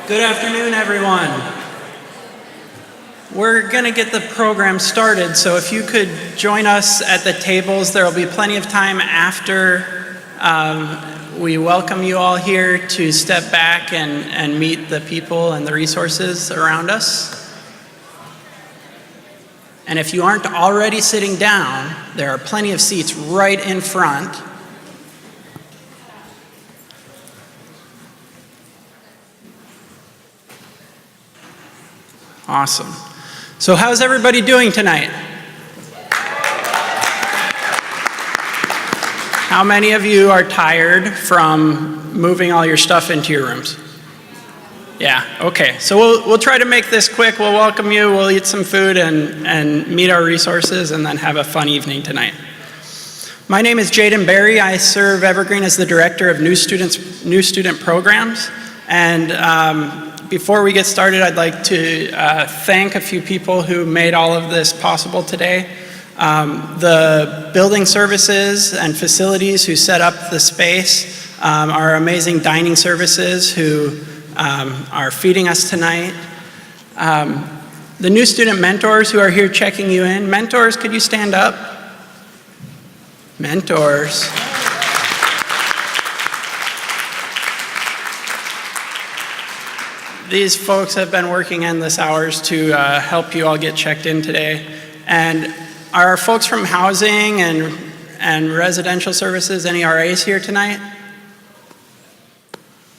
Good afternoon, everyone. We're going to get the program started, so if you could join us at the tables, there will be plenty of time after we welcome you all here to step back and meet the people and the resources around us. And if you aren't already sitting down, there are plenty of seats right in front. Awesome. So how's everybody doing tonight? How many of you are tired from moving all your stuff into your rooms? Yeah, okay. So we'll try to make this quick. We'll welcome you, we'll eat some food and meet our resources and then have a fun evening tonight. My name is Jaden Berry. I serve Evergreen as the Director of New Student Programs. And before we get started, I'd like to thank a few people who made all of this possible today. The building services and facilities who set up the space, our amazing dining services who are feeding us tonight. The new student mentors who are here checking you in. Mentors, could you stand up? Mentors. These folks have been working endless hours to help you all get checked in today. And are folks from housing and residential services, any RAs here tonight?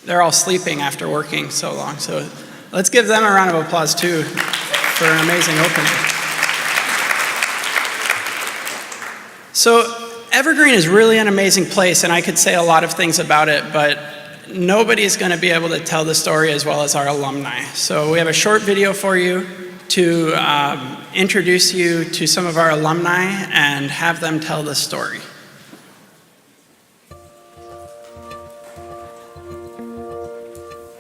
They're all sleeping after working so long. So let's give them a round of applause too for an amazing opening. So Evergreen is really an amazing place, and I could say a lot of things about it, but nobody's going to be able to tell the story as well as our alumni. So we have a short video for you to introduce you to some of our alumni and have them tell the story.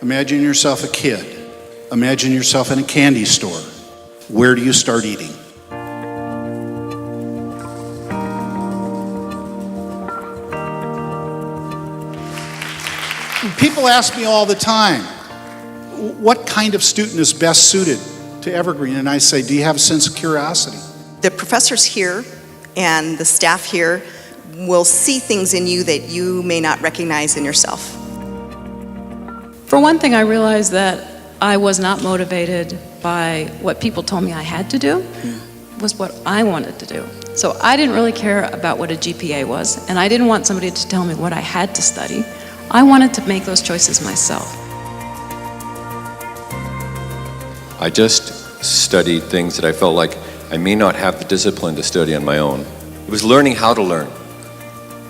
Imagine yourself a kid. Imagine yourself in a candy store. Where do you start eating? People ask me all the time, what kind of student is best suited to Evergreen? And I say, do you have a sense of curiosity? The professors here and the staff here will see things in you that you may not recognize in yourself. For one thing, I realized that I was not motivated by what people told me I had to do, was what I wanted to do. So I didn't really care about what a GPA was, and I didn't want somebody to tell me what I had to study. I wanted to make those choices myself. I just studied things that I felt like I may not have the discipline to study on my own. It was learning how to learn.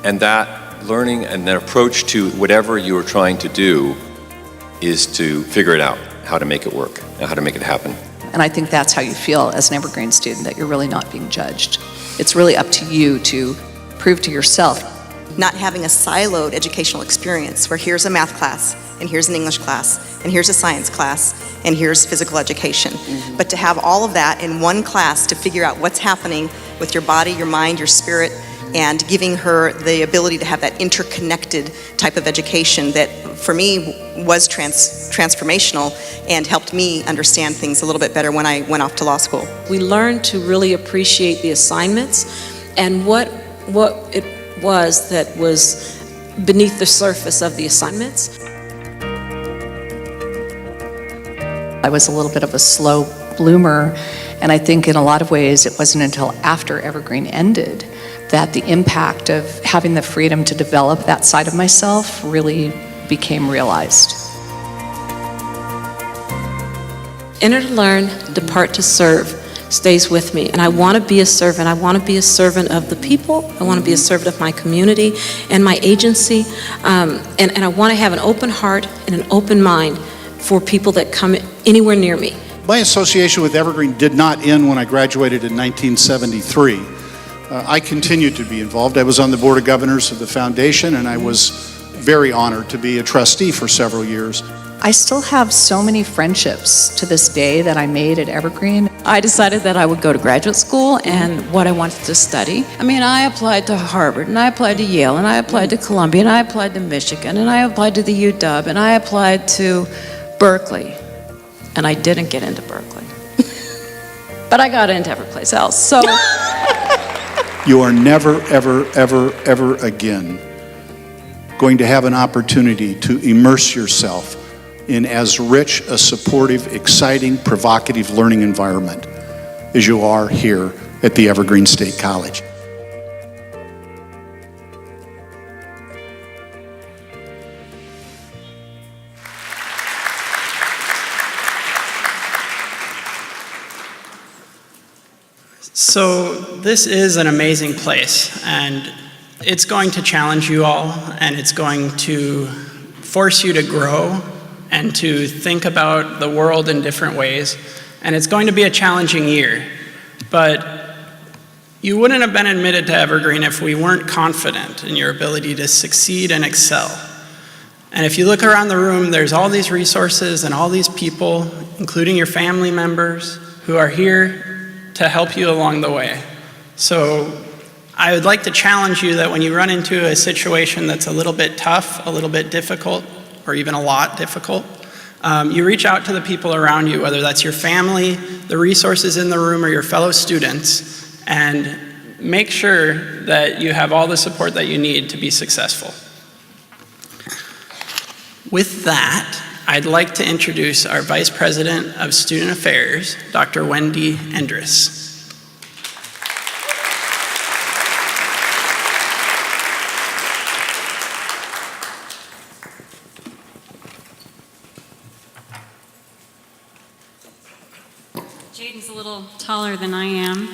And that learning and that approach to whatever you are trying to do is to figure it out, how to make it work, and how to make it happen. And I think that's how you feel as an Evergreen student, that you're really not being judged. It's really up to you to prove to yourself. Not having a siloed educational experience where here's a math class, and here's an English class, and here's a science class, and here's physical education. But to have all of that in one class to figure out what's happening with your body, your mind, your spirit, and giving her the ability to have that interconnected type of education that for me was transformational and helped me understand things a little bit better when I went off to law school. We learned to really appreciate the assignments and what it was that was beneath the surface of the assignments. I was a little bit of a slow bloomer, and I think in a lot of ways it wasn't until after Evergreen ended that the impact of having the freedom to develop that side of myself really became realized. Enter to learn, depart to serve stays with me. And I want to be a servant. I want to be a servant of the people. I want to be a servant of my community and my agency. And I want to have an open heart and an open mind for people that come anywhere near me. My association with Evergreen did not end when I graduated in 1973. I continued to be involved. I was on the Board of Governors of the foundation, and I was very honored to be a trustee for several years. I still have so many friendships to this day that I made at Evergreen. I decided that I would go to graduate school and what I wanted to study. I mean, I applied to Harvard, and I applied to Yale, and I applied to Columbia, and I applied to Michigan, and I applied to the UW, and I applied to Berkeley, and I didn't get into Berkeley. But I got into every place else, so. You are never, ever, ever, ever again going to have an opportunity to immerse yourself in as rich a supportive, exciting, provocative learning environment as you are here at the Evergreen State College. So this is an amazing place, and it's going to challenge you all, and it's going to force you to grow and to think about the world in different ways, and it's going to be a challenging year. But you wouldn't have been admitted to Evergreen if we weren't confident in your ability to succeed and excel. And if you look around the room, there's all these resources and all these people, including your family members, who are here to help you along the way. So I would like to challenge you that when you run into a situation that's a little bit tough, a little bit difficult, or even a lot difficult, you reach out to the people around you, whether that's your family, the resources in the room, or your fellow students, and make sure that you have all the support that you need to be successful. With that, I'd like to introduce our Vice President of Student Affairs, Dr. Wendy Endres. Jaden's a little taller than I am.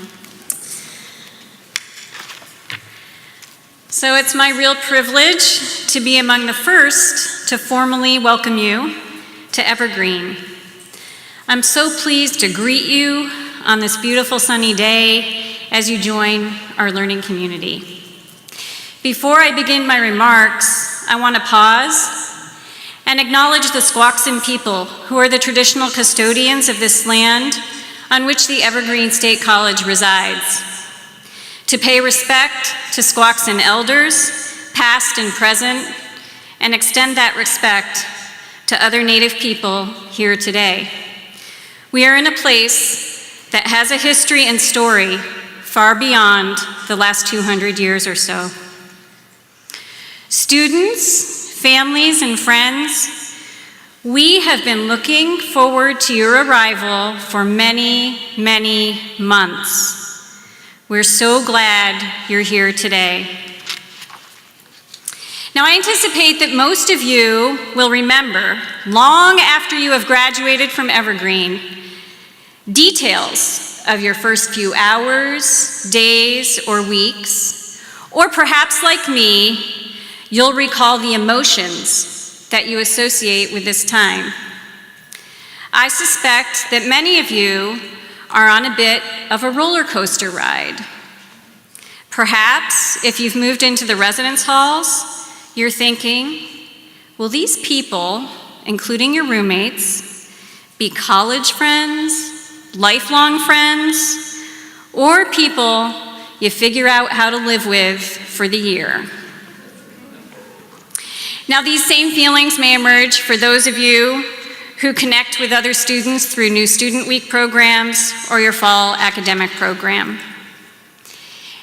So it's my real privilege to be among the first to formally welcome you to Evergreen. I'm so pleased to greet you on this beautiful sunny day as you join our learning community. Before I begin my remarks, I want to pause and acknowledge the Squaxin people who are the traditional custodians of this land on which the Evergreen State College resides. To pay respect to Squaxin elders, past and present, and extend that respect to other Native people here today. We are in a place that has a history and story far beyond the last 200 years or so. Students, families, and friends, we have been looking forward to your arrival for many, many months. We're so glad you're here today. Now, I anticipate that most of you will remember, long after you have graduated from Evergreen, details of your first few hours, days, or weeks, or perhaps like me, you'll recall the emotions that you associate with this time. I suspect that many of you are on a bit of a roller coaster ride. Perhaps, if you've moved into the residence halls, you're thinking, will these people, including your roommates, be college friends, lifelong friends, or people you figure out how to live with for the year? Now, these same feelings may emerge for those of you who connect with other students through new Student Week programs or your fall academic program.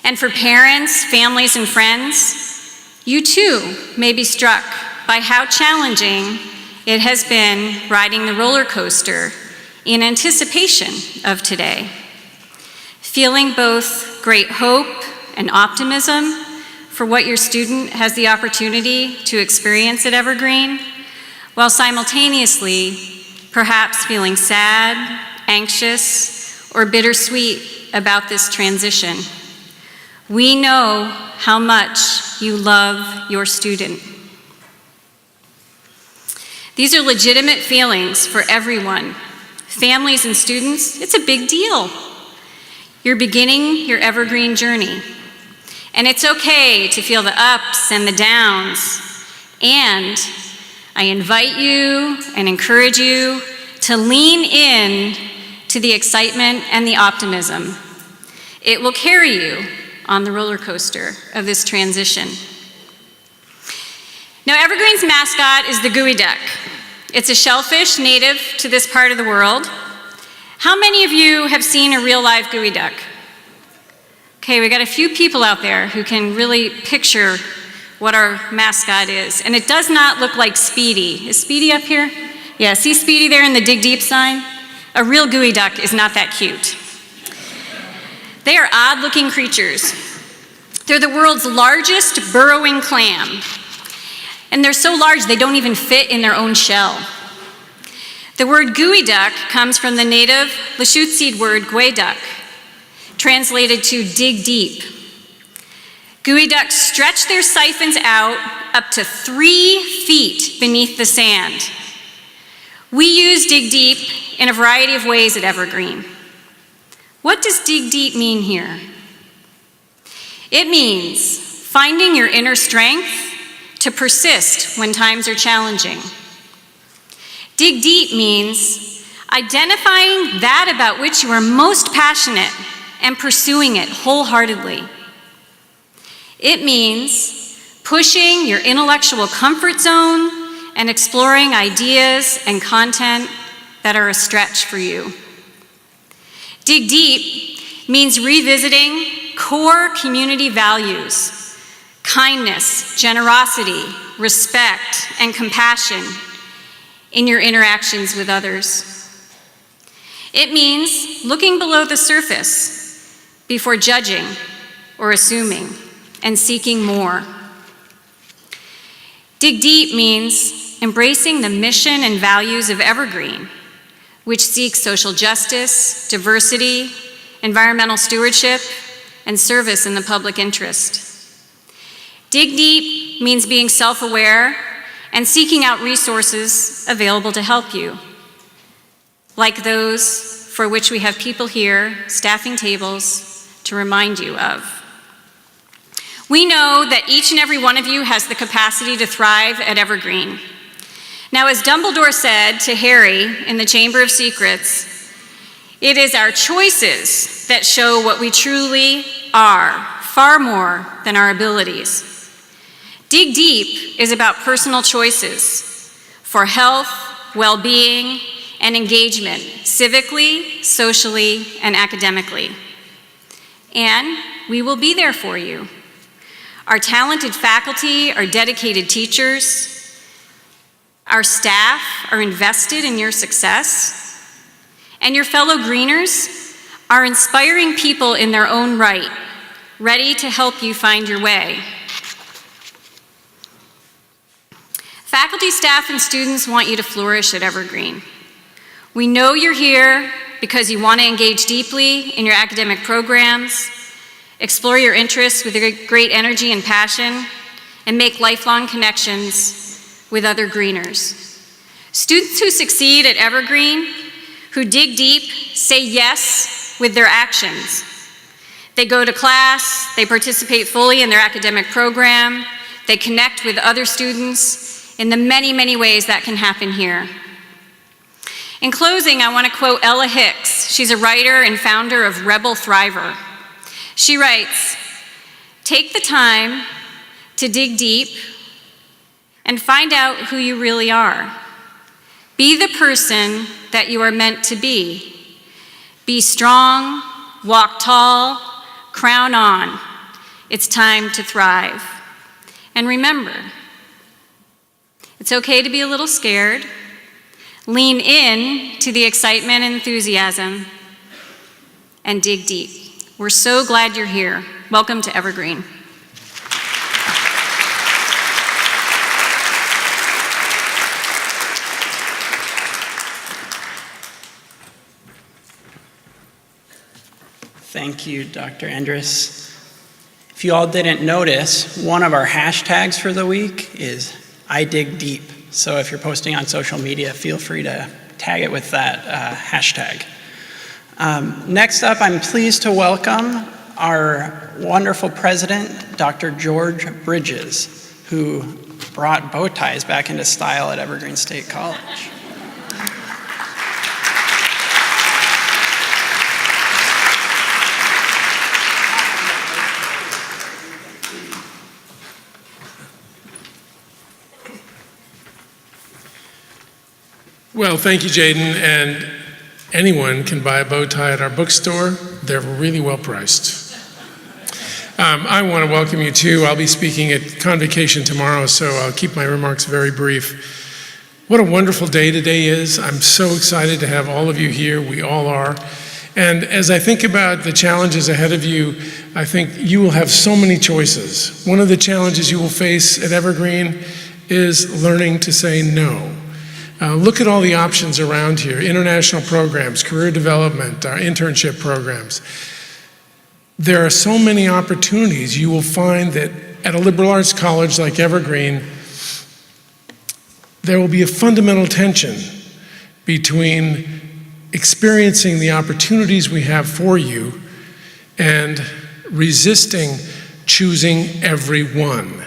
And for parents, families, and friends, you too may be struck by how challenging it has been riding the roller coaster in anticipation of today. Feeling both great hope and optimism for what your student has the opportunity to experience at Evergreen, while simultaneously perhaps feeling sad, anxious, or bittersweet about this transition. We know how much you love your student. These are legitimate feelings for everyone. Families and students, it's a big deal. You're beginning your Evergreen journey. And it's okay to feel the ups and the downs. And I invite you and encourage you to lean in to the excitement and the optimism. It will carry you on the roller coaster of this transition. Now, Evergreen's mascot is the gooey duck, It's a shellfish native to this part of the world. How many of you have seen a real live gooey duck? Okay, we got a few people out there who can really picture what our mascot is. And it does not look like Speedy. Is Speedy up here? Yeah, see Speedy there in the Dig Deep sign? A real gooey duck is not that cute. They are odd-looking creatures. They're the world's largest burrowing clam. And they're so large they don't even fit in their own shell. The word gooey duck comes from the native Lushootseed word gweduck, translated to dig deep. Gooey ducks stretch their siphons out up to 3 feet beneath the sand. We use dig deep in a variety of ways at Evergreen. What does dig deep mean here? It means finding your inner strength to persist when times are challenging. Dig deep means identifying that about which you are most passionate and pursuing it wholeheartedly. It means pushing your intellectual comfort zone and exploring ideas and content that are a stretch for you. Dig deep means revisiting core community values: kindness, generosity, respect, and compassion in your interactions with others. It means looking below the surface before judging or assuming and seeking more. Dig deep means embracing the mission and values of Evergreen, which seeks social justice, diversity, environmental stewardship, and service in the public interest. Dig deep means being self-aware and seeking out resources available to help you, like those for which we have people here staffing tables to remind you of. We know that each and every one of you has the capacity to thrive at Evergreen. Now, as Dumbledore said to Harry in the Chamber of Secrets, it is our choices that show what we truly are, far more than our abilities. Dig Deep is about personal choices for health, well-being, and engagement, civically, socially, and academically. And we will be there for you. Our talented faculty are dedicated teachers. Our staff are invested in your success. And your fellow Greeners are inspiring people in their own right, ready to help you find your way. Faculty, staff, and students want you to flourish at Evergreen. We know you're here because you want to engage deeply in your academic programs, explore your interests with great energy and passion, and make lifelong connections with other Greeners. Students who succeed at Evergreen, who dig deep, say yes with their actions. They go to class, they participate fully in their academic program, they connect with other students in the many, many ways that can happen here. In closing, I want to quote Ella Hicks. She's a writer and founder of Rebel Thriver. She writes, "Take the time to dig deep and find out who you really are. Be the person that you are meant to be. Be strong, walk tall, crown on. It's time to thrive. And remember, it's okay to be a little scared. Lean in to the excitement and enthusiasm and dig deep. We're so glad you're here. Welcome to Evergreen." Thank you, Dr. Andrus. If you all didn't notice, one of our hashtags for the week is I Dig Deep. So if you're posting on social media, feel free to tag it with that hashtag. Next up, I'm pleased to welcome our wonderful president, Dr. George Bridges, who brought bow ties back into style at Evergreen State College. Well, thank you, Jaden. And anyone can buy a bow tie at our bookstore. They're really well priced. I want to welcome you too. I'll be speaking at Convocation tomorrow, so I'll keep my remarks very brief. What a wonderful day today is. I'm so excited to have all of you here. We all are. And as I think about the challenges ahead of you, I think you will have so many choices. One of the challenges you will face at Evergreen is learning to say no. Look at all the options around here: international programs, career development, our internship programs. There are so many opportunities. You will find that at a liberal arts college like Evergreen, there will be a fundamental tension between experiencing the opportunities we have for you and resisting choosing every one.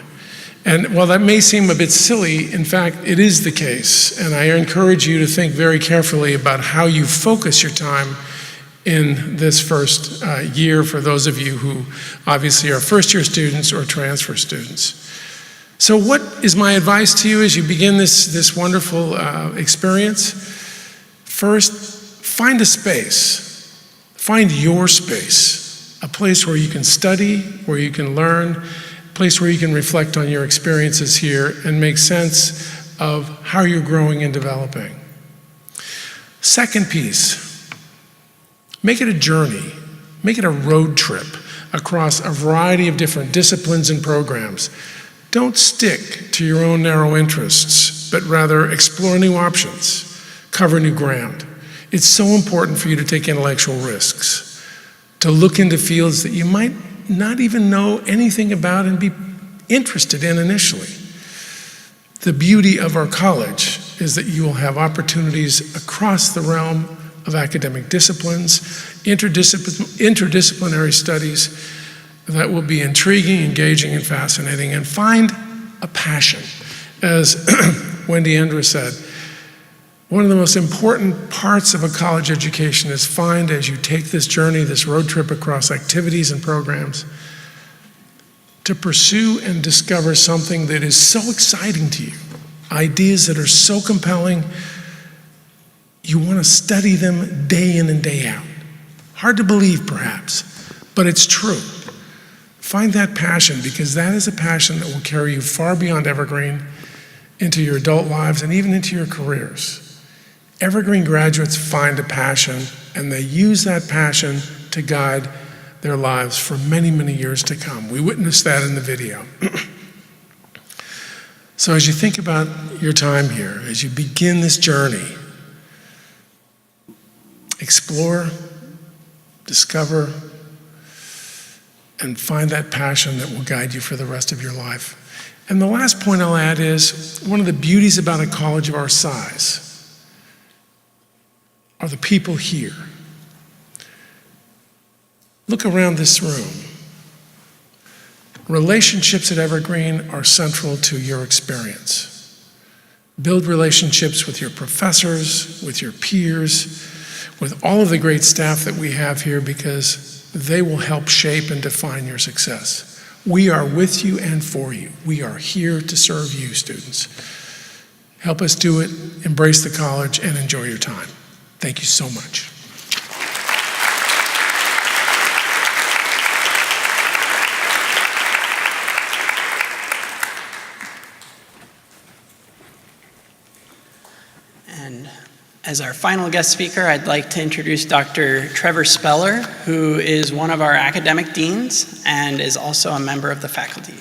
And while that may seem a bit silly, in fact, it is the case. And I encourage you to think very carefully about how you focus your time in this first year for those of you who obviously are first-year students or transfer students. So what is my advice to you as you begin this wonderful experience? First, find a space. Find your space, a place where you can study, where you can learn, a place where you can reflect on your experiences here and make sense of how you're growing and developing. Second piece, make it a journey. Make it a road trip across a variety of different disciplines and programs. Don't stick to your own narrow interests, but rather explore new options, cover new ground. It's so important for you to take intellectual risks, to look into fields that you might not even know anything about and be interested in initially. The beauty of our college is that you will have opportunities across the realm of academic disciplines, interdisciplinary studies that will be intriguing, engaging, and fascinating. And find a passion. As Wendy Andrews said, one of the most important parts of a college education is find, as you take this journey, this road trip across activities and programs, to pursue and discover something that is so exciting to you, ideas that are so compelling, you want to study them day in and day out. Hard to believe, perhaps, but it's true. Find that passion, because that is a passion that will carry you far beyond Evergreen into your adult lives and even into your careers. Evergreen graduates find a passion, and they use that passion to guide their lives for many, many years to come. We witnessed that in the video. So as you think about your time here, as you begin this journey, explore, discover, and find that passion that will guide you for the rest of your life. And the last point I'll add is, one of the beauties about a college of our size are the people here. Look around this room. Relationships at Evergreen are central to your experience. Build relationships with your professors, with your peers, with all of the great staff that we have here, because they will help shape and define your success. We are with you and for you. We are here to serve you, students. Help us do it, embrace the college, and enjoy your time. Thank you so much. And as our final guest speaker, I'd like to introduce Dr. Trevor Speller, who is one of our academic deans and is also a member of the faculty.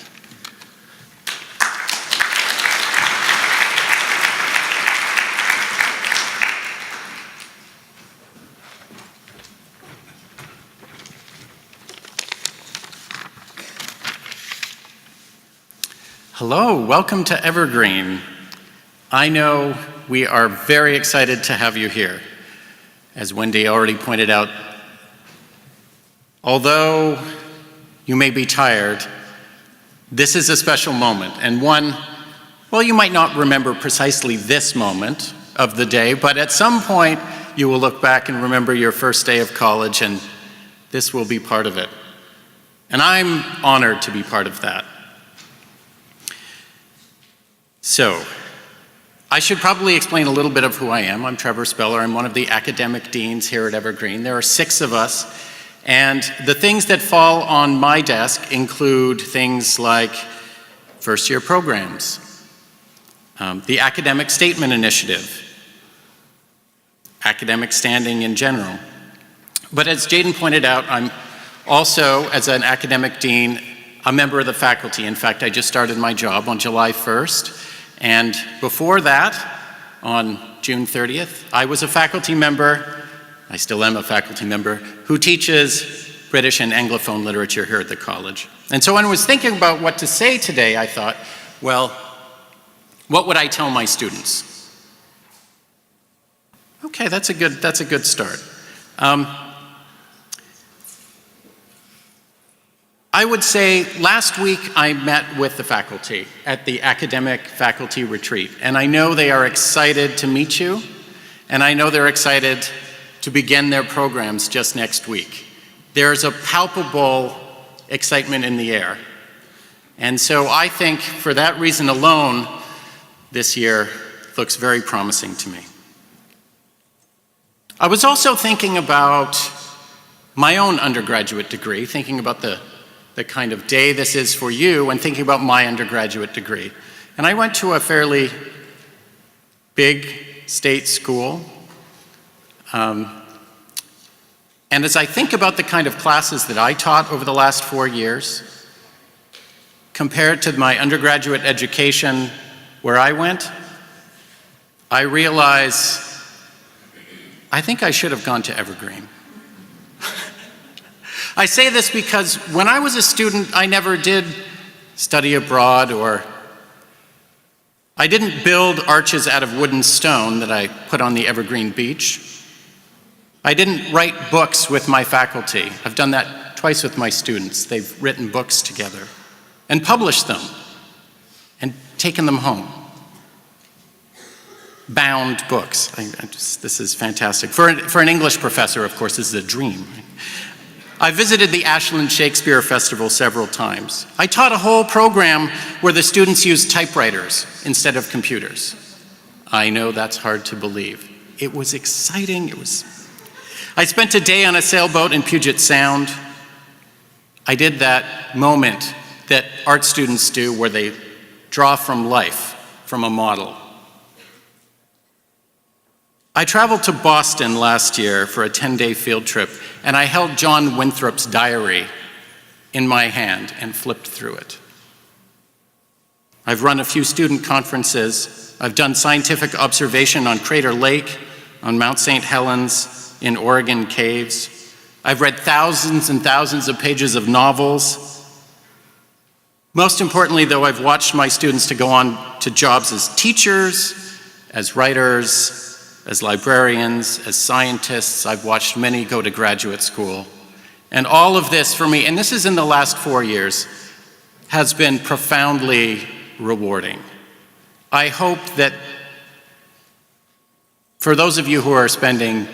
Hello, welcome to Evergreen. I know we are very excited to have you here. As Wendy already pointed out, although you may be tired, this is a special moment, and one, well, you might not remember precisely this moment of the day, but at some point you will look back and remember your first day of college, and this will be part of it. And I'm honored to be part of that. So, I should probably explain a little bit of who I am. I'm Trevor Speller. I'm one of the academic deans here at Evergreen. There are 6 of us, and the things that fall on my desk include things like first-year programs, the Academic Statement Initiative, academic standing in general. But as Jaden pointed out, I'm also, as an academic dean, a member of the faculty. In fact, I just started my job on July 1st. And before that, on June 30th, I was a faculty member, I still am a faculty member, who teaches British and Anglophone literature here at the college. And so when I was thinking about what to say today, I thought, well, what would I tell my students? Okay, that's a good start. I would say last week I met with the faculty at the academic faculty retreat, and I know they are excited to meet you, and I know they're excited to begin their programs just next week. There's a palpable excitement in the air. And so I think for that reason alone, this year looks very promising to me. I was also thinking about my own undergraduate degree, thinking about the kind of day this is for you, and thinking about my undergraduate degree. And I went to a fairly big state school. And as I think about the kind of classes that I taught over the last 4 years, compared to my undergraduate education where I went, I realize I think I should have gone to Evergreen. I say this because when I was a student, I never did study abroad, or I didn't build arches out of wood and stone that I put on the Evergreen beach. I didn't write books with my faculty. I've done that twice with my students. They've written books together and published them and taken them home. Bound books. This is fantastic. For an English professor, of course, this is a dream. I visited the Ashland Shakespeare Festival several times. I taught a whole program where the students used typewriters instead of computers. I know that's hard to believe. It was exciting. I spent a day on a sailboat in Puget Sound. I did that moment that art students do where they draw from life, from a model. I traveled to Boston last year for a 10-day field trip, and I held John Winthrop's diary in my hand and flipped through it. I've run a few student conferences. I've done scientific observation on Crater Lake, on Mount St. Helens, in Oregon caves. I've read thousands and thousands of pages of novels. Most importantly, though, I've watched my students to go on to jobs as teachers, as writers, as librarians, as scientists. I've watched many go to graduate school. And all of this for me, and this is in the last 4 years, has been profoundly rewarding. I hope that for those of you who are spending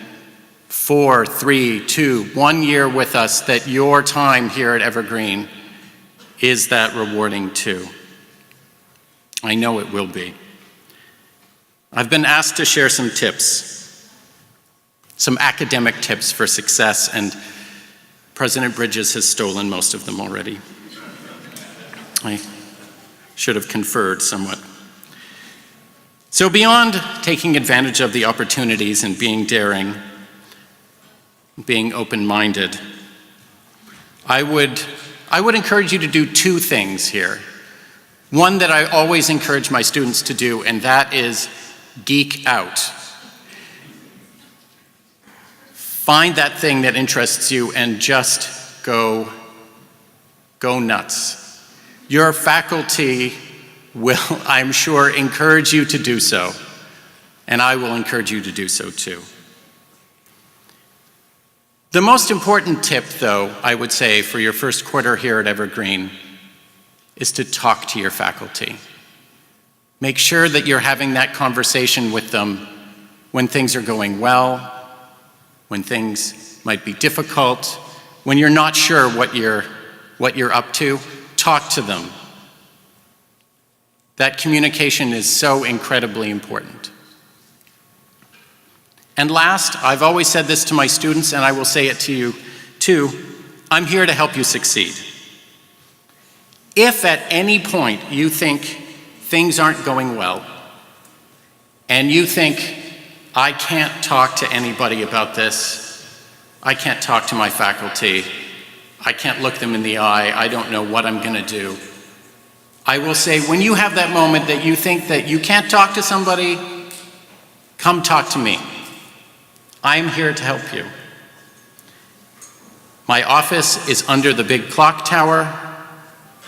4, 3, 2, 1 year with us, that your time here at Evergreen is that rewarding too. I know it will be. I've been asked to share some tips, some academic tips for success, and President Bridges has stolen most of them already. I should have conferred somewhat. So beyond taking advantage of the opportunities and being daring, being open-minded, I would encourage you to do 2 things here. One that I always encourage my students to do, and that is geek out. Find that thing that interests you and just go nuts. Your faculty will, I'm sure, encourage you to do so, and I will encourage you to do so too. The most important tip, though, I would say for your first quarter here at Evergreen is to talk to your faculty. Make sure that you're having that conversation with them when things are going well, when things might be difficult, when you're not sure what you're up to. Talk to them. that communication is so incredibly important. And last, I've always said this to my students, and I will say it to you too, I'm here to help you succeed. If at any point you think things aren't going well, and you think, I can't talk to anybody about this, I can't talk to my faculty, I can't look them in the eye, I don't know what I'm going to do, I will say, when you have that moment that you think that you can't talk to somebody, come talk to me. I'm here to help you. My office is under the big clock tower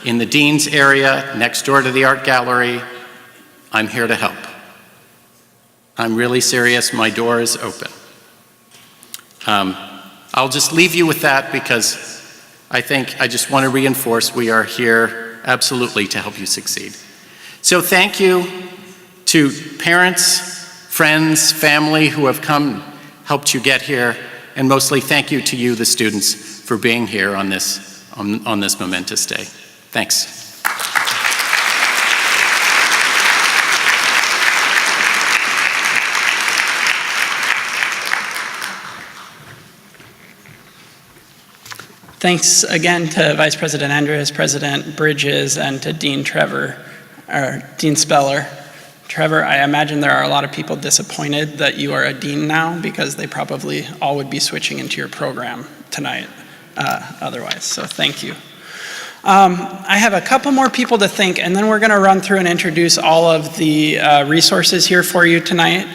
in the Dean's area next door to the art gallery. I'm here to help. I'm really serious. My door is open. I'll just leave you with that because I just want to reinforce we are here absolutely to help you succeed. So thank you to parents, friends, family who have come, helped you get here, and mostly thank you to you, the students, for being here on this momentous day. Thanks. Thanks again to Vice President Andrews, President Bridges, and to Dean Speller. Trevor, I imagine there are a lot of people disappointed that you are a dean now because they probably all would be switching into your program tonight otherwise, so thank you. I have a couple more people to thank, and then we're going to run through and introduce all of the resources here for you tonight.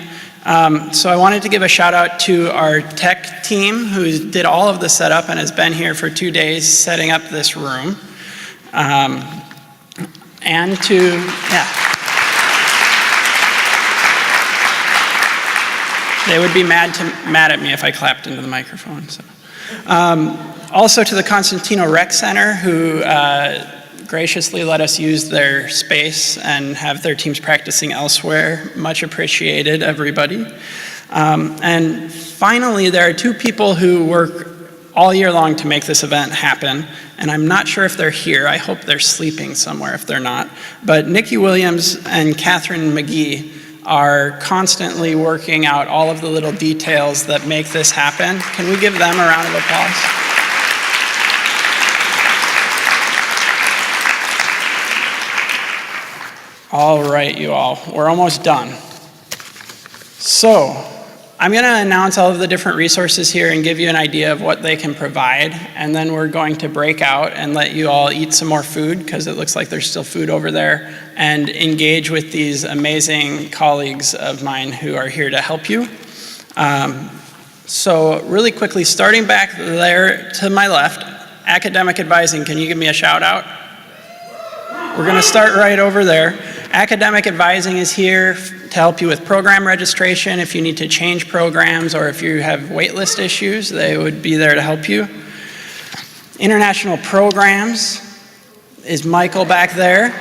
So I wanted to give a shout out to our tech team who did all of the setup and has been here for 2 days setting up this room. And to, they would be mad at me if I clapped into the microphone. So. Also to the Constantino Rec Center who graciously let us use their space and have their teams practicing elsewhere. Much appreciated, everybody. And finally, there are two people who work all year long to make this event happen, and I'm not sure if they're here. I hope they're sleeping somewhere if they're not. But Nikki Williams and Catherine McGee are constantly working out all of the little details that make this happen. Can we give them a round of applause? All right, you all, we're almost done. So, I'm going to announce all of the different resources here and give you an idea of what they can provide, and then we're going to break out and let you all eat some more food, because it looks like there's still food over there, and engage with these amazing colleagues of mine who are here to help you. So, really quickly, starting back there to my left, academic advising, can you give me a shout out? We're going to start right over there. Academic advising is here to help you with program registration. If you need to change programs or if you have waitlist issues, they would be there to help you. International programs is Michael back there.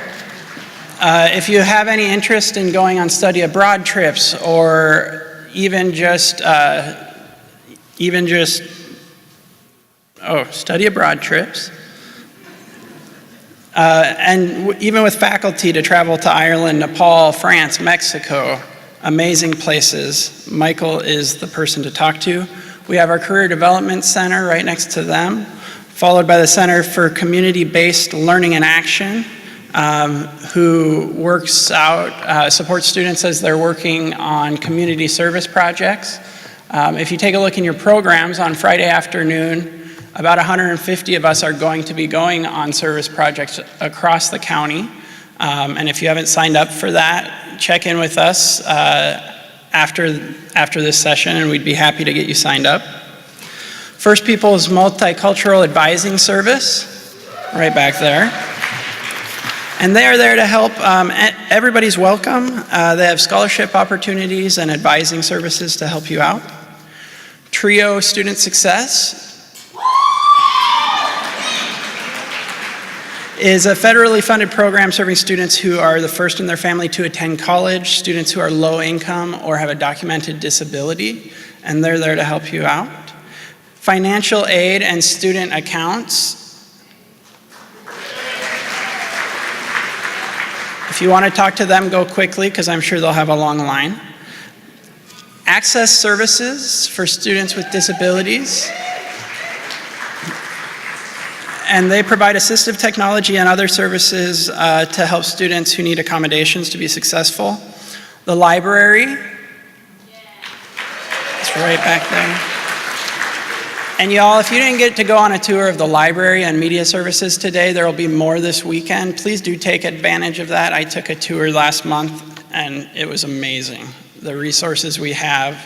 If you have any interest in going on study abroad trips or even just study abroad trips, and even with faculty to travel to Ireland, Nepal, France, Mexico, amazing places. Michael is the person to talk to. We have our Career Development Center right next to them, followed by the Center for Community-Based Learning and Action, who supports students as they're working on community service projects. If you take a look in your programs on Friday afternoon, about 150 of us are going to be going on service projects across the county. And if you haven't signed up for that, check in with us after this session and we'd be happy to get you signed up. First People's Multicultural Advising Service, right back there. And they are there to help. Everybody's welcome. They have scholarship opportunities and advising services to help you out. Trio Student Success is a federally funded program serving students who are the first in their family to attend college, students who are low income or have a documented disability, and they're there to help you out. Financial aid and student accounts. If you want to talk to them, go quickly because I'm sure they'll have a long line. Access services for students with disabilities. And they provide assistive technology and other services to help students who need accommodations to be successful. The library, it's right back there. And y'all, if you didn't get to go on a tour of the library and media services today, there will be more this weekend. Please do take advantage of that. I took a tour last month and it was amazing. The resources we have.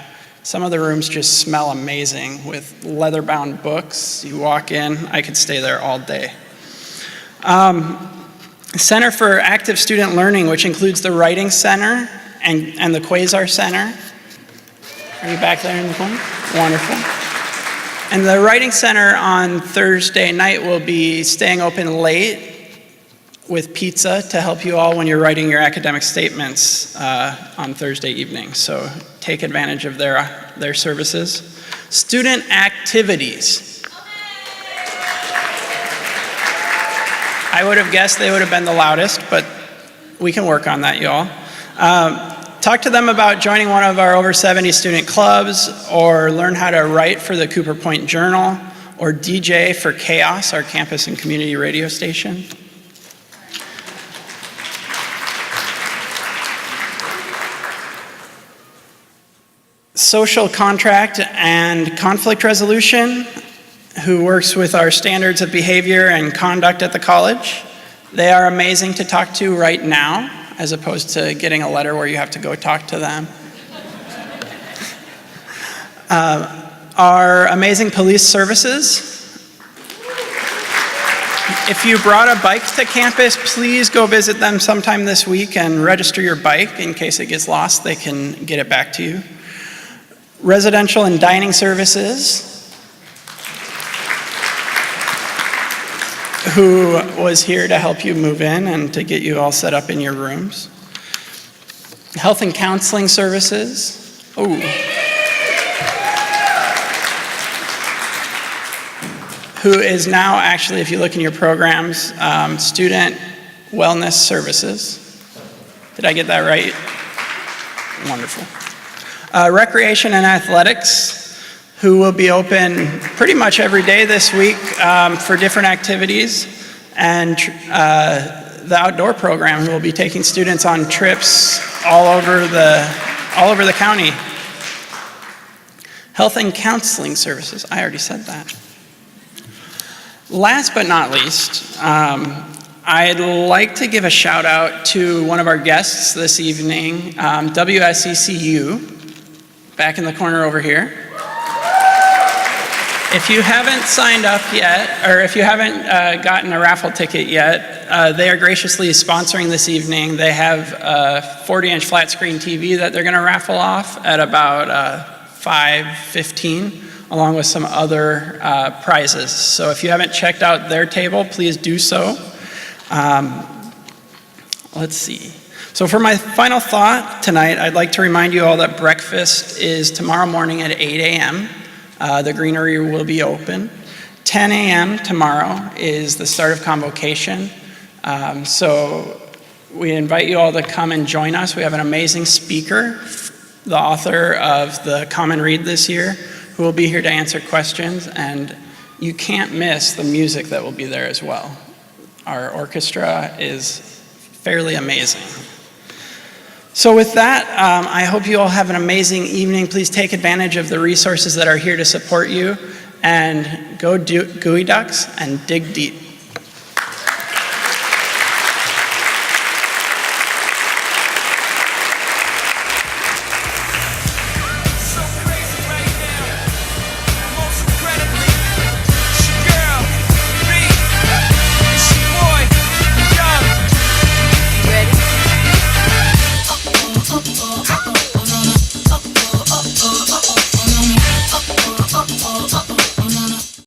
Some of the rooms just smell amazing with leather-bound books. You walk in, I could stay there all day. Center for Active Student Learning, which includes the Writing Center and the Quasar Center. Are you back there in the corner? Wonderful. And the Writing Center on Thursday night will be staying open late with pizza to help you all when you're writing your academic statements on Thursday evening. So take advantage of their services. Student activities. I would have guessed they would have been the loudest, but we can work on that, y'all. Talk to them about joining one of our over 70 student clubs, or learn how to write for the Cooper Point Journal, or DJ for Chaos, our campus and community radio station. Social contract and conflict resolution, who works with our standards of behavior and conduct at the college. They are amazing to talk to right now, as opposed to getting a letter where you have to go talk to them. Our amazing police services. If you brought a bike to campus, please go visit them sometime this week and register your bike in case it gets lost. They can get it back to you. Residential and dining services, who was here to help you move in and to get you all set up in your rooms. Health and counseling services. Who is now actually, if you look in your programs, student wellness services. Did I get that right? Wonderful. Recreation and athletics, who will be open pretty much every day this week for different activities, and the outdoor program, who will be taking students on trips all over the county. Health and counseling services, I already said that. Last but not least, I'd like to give a shout out to one of our guests this evening, WSECU, back in the corner over here. If you haven't signed up yet, or if you haven't gotten a raffle ticket yet, they are graciously sponsoring this evening. They have a 40-inch flat screen TV that they're gonna raffle off at about 5:15, along with some other prizes. So if you haven't checked out their table, please do so. Let's see. So for my final thought tonight, I'd like to remind you all that breakfast is tomorrow morning at 8 a.m. The greenery will be open. 10 a.m. tomorrow is the start of convocation. So we invite you all to come and join us. We have an amazing speaker, the author of the Common Read this year, who will be here to answer questions, and you can't miss the music that will be there as well. Our orchestra is fairly amazing. So with that, I hope you all have an amazing evening. Please take advantage of the resources that are here to support you, and go GUI Ducks and dig deep.